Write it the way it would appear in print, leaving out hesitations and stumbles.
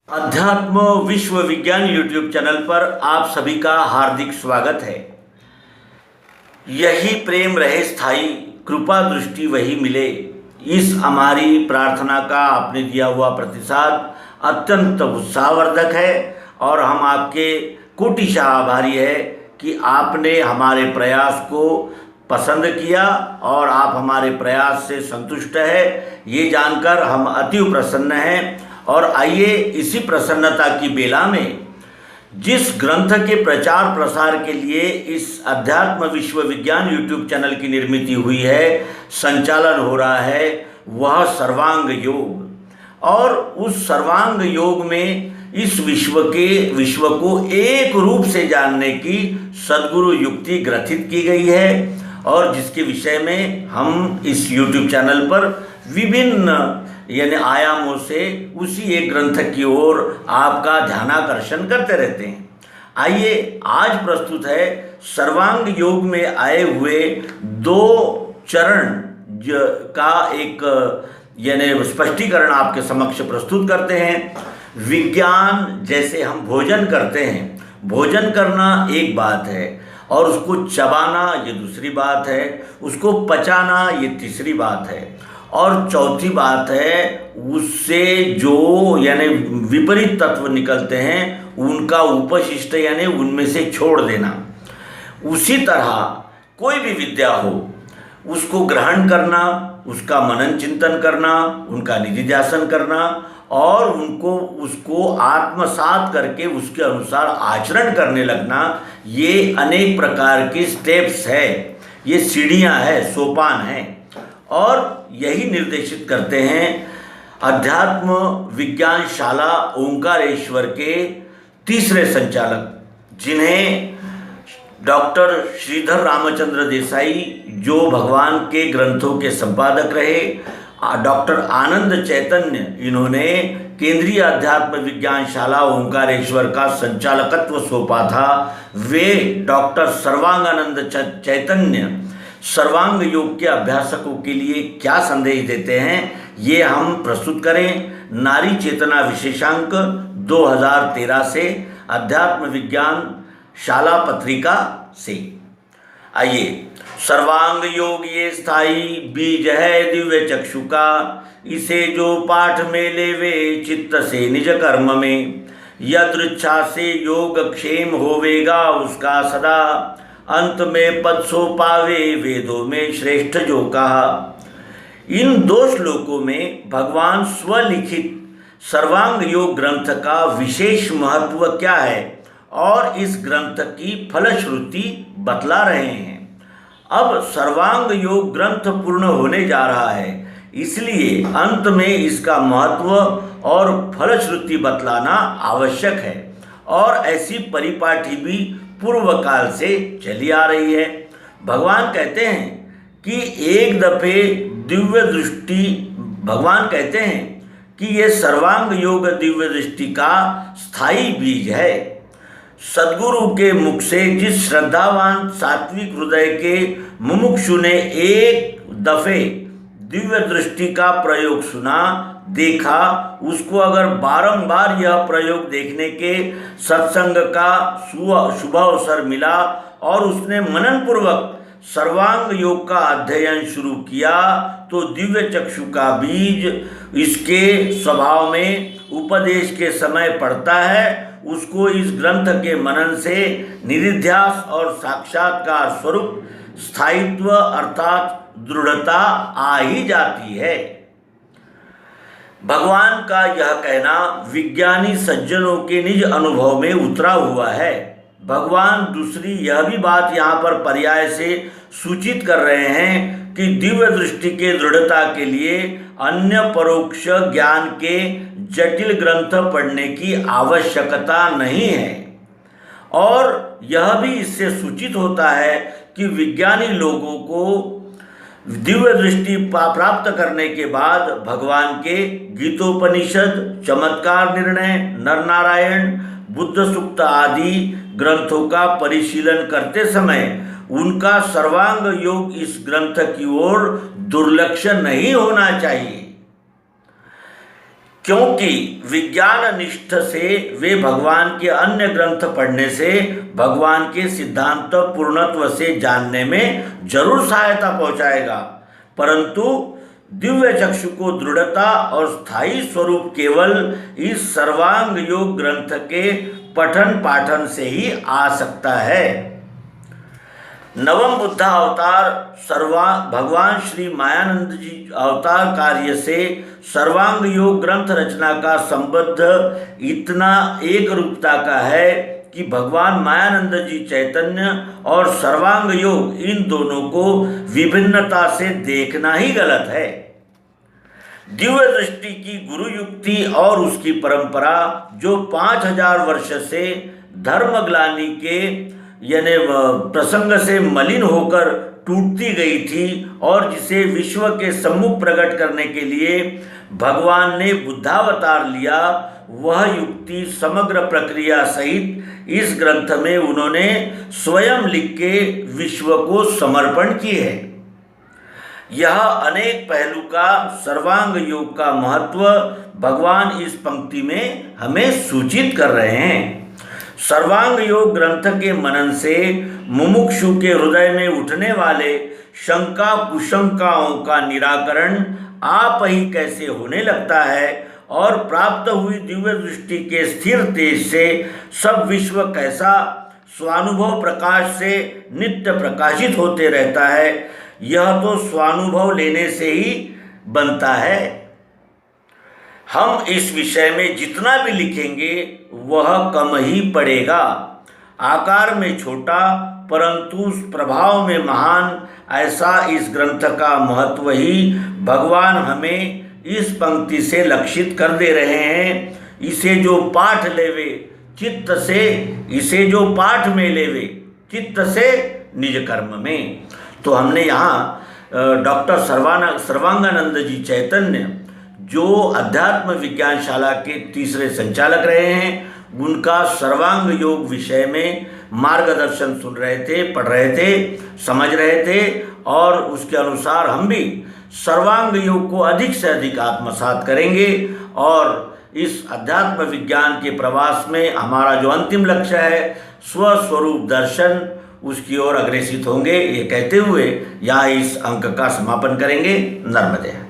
अध्यात्म विश्व विज्ञान यूट्यूब चैनल पर आप सभी का हार्दिक स्वागत है। यही प्रेम रहे स्थायी, कृपा दृष्टि वही मिले। इस हमारी प्रार्थना का आपने दिया हुआ प्रतिसाद अत्यंत उत्साहवर्धक है और हम आपके कोटिशाह आभारी है कि आपने हमारे प्रयास को पसंद किया और आप हमारे प्रयास से संतुष्ट है। ये जानकर हम अति प्रसन्न हैं। और आइए इसी प्रसन्नता की बेला में जिस ग्रंथ के प्रचार प्रसार के लिए इस अध्यात्म विश्व विज्ञान यूट्यूब चैनल की निर्मित हुई है, संचालन हो रहा है, वह सर्वांग योग। और उस सर्वांग योग में इस विश्व को एक रूप से जानने की सद्गुरु युक्ति ग्रथित की गई है और जिसके विषय में हम इस यूट्यूब चैनल पर विभिन्न यानी आयामों से उसी एक ग्रंथ की ओर आपका ध्यानाकर्षण करते रहते हैं। आइए आज प्रस्तुत है सर्वांग योग में आए हुए दो चरण का एक यानी स्पष्टीकरण आपके समक्ष प्रस्तुत करते हैं। विज्ञान जैसे हम भोजन करते हैं, भोजन करना एक बात है और उसको चबाना ये दूसरी बात है, उसको पचाना ये तीसरी बात है और चौथी बात है उससे जो यानी विपरीत तत्व निकलते हैं उनका उपशिष्ट यानी उनमें से छोड़ देना। उसी तरह कोई भी विद्या हो उसको ग्रहण करना, उसका मनन चिंतन करना, उनका निधिध्यासन करना और उसको आत्मसात करके उसके अनुसार आचरण करने लगना, ये अनेक प्रकार की स्टेप्स है, ये सीढ़ियाँ है, सोपान है। और यही निर्देशित करते हैं अध्यात्म विज्ञान शाला ओंकारेश्वर के तीसरे संचालक, जिन्हें डॉक्टर श्रीधर रामचंद्र देसाई जो भगवान के ग्रंथों के संपादक रहे, डॉक्टर आनंद चैतन्य इन्होंने केंद्रीय अध्यात्म विज्ञान शाला ओंकारेश्वर का संचालकत्व सौंपा था। वे डॉक्टर सर्वांगानंद चैतन्य सर्वांग योग के अभ्यासकों के लिए क्या संदेश देते हैं, ये हम प्रस्तुत करें नारी चेतना विशेषांक 2013 से अध्यात्म विज्ञान शाला पत्रिका से। आइए, सर्वांग योग ये स्थाई बीज है दिव्य चक्षु का, इसे जो पाठ में लेवे चित्त से निज कर्म में, यदृच्छा से योग क्षेम होवेगा उसका सदा, अंत में पद सो पावे वेदों में श्रेष्ठ जो कहा। इन दो श्लोकों में भगवान स्वलिखित सर्वांग योग ग्रंथ का विशेष महत्व क्या है और इस ग्रंथ की फलश्रुति बतला रहे हैं। अब सर्वांग योग ग्रंथ पूर्ण होने जा रहा है, इसलिए अंत में इसका महत्व और फलश्रुति बतलाना आवश्यक है और ऐसी परिपाठी भी पूर्व काल से चली आ रही है। भगवान कहते हैं कि एक दफे दिव्य दृष्टि, भगवान कहते हैं कि ये सर्वांग योग दिव्य दृष्टि का स्थायी बीज है। सद्गुरु के मुख से जिस श्रद्धावान सात्विक हृदय के मुमुक्षु ने एक दफे दिव्य दृष्टि का प्रयोग सुना, देखा, उसको अगर बारंबार यह प्रयोग देखने के सत्संग का शुभ अवसर मिला और उसने मनन पूर्वक सर्वांग योग का अध्ययन शुरू किया, तो दिव्य चक्षु का बीज इसके स्वभाव में उपदेश के समय पड़ता है। उसको इस ग्रंथ के मनन से निधिध्यास और साक्षात्कार स्वरूप स्थायित्व अर्थात दृढ़ता आ ही जाती है। भगवान का यह कहना विज्ञानी सज्जनों के निज अनुभव में उतरा हुआ है। भगवान दूसरी यह भी बात यहाँ पर पर्याय से सूचित कर रहे हैं कि दिव्य दृष्टि के दृढ़ता के लिए अन्य परोक्ष ज्ञान के जटिल ग्रंथ पढ़ने की आवश्यकता नहीं है। और यह भी इससे सूचित होता है कि विज्ञानी लोगों को दिव्य दृष्टि प्राप्त करने के बाद भगवान के गीतोपनिषद, चमत्कार निर्णय, नरनारायण, बुद्ध सूक्त आदि ग्रंथों का परिशीलन करते समय उनका सर्वांग योग इस ग्रंथ की ओर दुर्लक्ष्य नहीं होना चाहिए। क्योंकि विज्ञान निष्ठ से वे भगवान के अन्य ग्रंथ पढ़ने से भगवान के सिद्धांत पूर्णत्व से जानने में जरूर सहायता पहुंचाएगा, परंतु दिव्य चक्षु को दृढ़ता और स्थायी स्वरूप केवल इस सर्वांग योग ग्रंथ के पठन पाठन से ही आ सकता है। नवम बुद्ध अवतार भगवान श्री मायानंद जी अवतार कार्य से सर्वांग योग ग्रंथ रचना का संबंध इतना एक रूपता का है कि भगवान मायानंद जी चैतन्य और सर्वांग योग इन दोनों को विभिन्नता से देखना ही गलत है। दिव्य दृष्टि की गुरु युक्ति और उसकी परंपरा जो 5000 वर्ष से धर्मग्लानि के यानी प्रसंग से मलिन होकर टूटती गई थी और जिसे विश्व के सम्मुख प्रकट करने के लिए भगवान ने बुद्धावतार लिया, वह युक्ति समग्र प्रक्रिया सहित इस ग्रंथ में उन्होंने स्वयं लिख के विश्व को समर्पण की है। यह अनेक पहलू का सर्वांग योग का महत्व भगवान इस पंक्ति में हमें सूचित कर रहे हैं। सर्वांग योग ग्रंथ के मनन से मुमुक्षु के हृदय में उठने वाले शंका कुशंकाओं का निराकरण आप ही कैसे होने लगता है और प्राप्त हुई दिव्य दृष्टि के स्थिर तेज से सब विश्व कैसा स्वानुभव प्रकाश से नित्य प्रकाशित होते रहता है, यह तो स्वानुभव लेने से ही बनता है। हम इस विषय में जितना भी लिखेंगे वह कम ही पड़ेगा। आकार में छोटा परंतु प्रभाव में महान, ऐसा इस ग्रंथ का महत्व ही भगवान हमें इस पंक्ति से लक्षित कर दे रहे हैं। इसे जो पाठ लेवे चित्त से, इसे जो पाठ में लेवे चित्त से निज कर्म में। तो हमने यहाँ डॉक्टर सर्वांगानंद जी चैतन्य जो अध्यात्म विज्ञानशाला के तीसरे संचालक रहे हैं, उनका सर्वांग योग विषय में मार्गदर्शन सुन रहे थे, पढ़ रहे थे, समझ रहे थे और उसके अनुसार हम भी सर्वांग योग को अधिक से अधिक आत्मसात करेंगे और इस अध्यात्म विज्ञान के प्रवास में हमारा जो अंतिम लक्ष्य है स्वस्वरूप दर्शन, उसकी ओर अग्रसित होंगे। ये कहते हुए यहाँ इस अंक का समापन करेंगे। नर्मदे।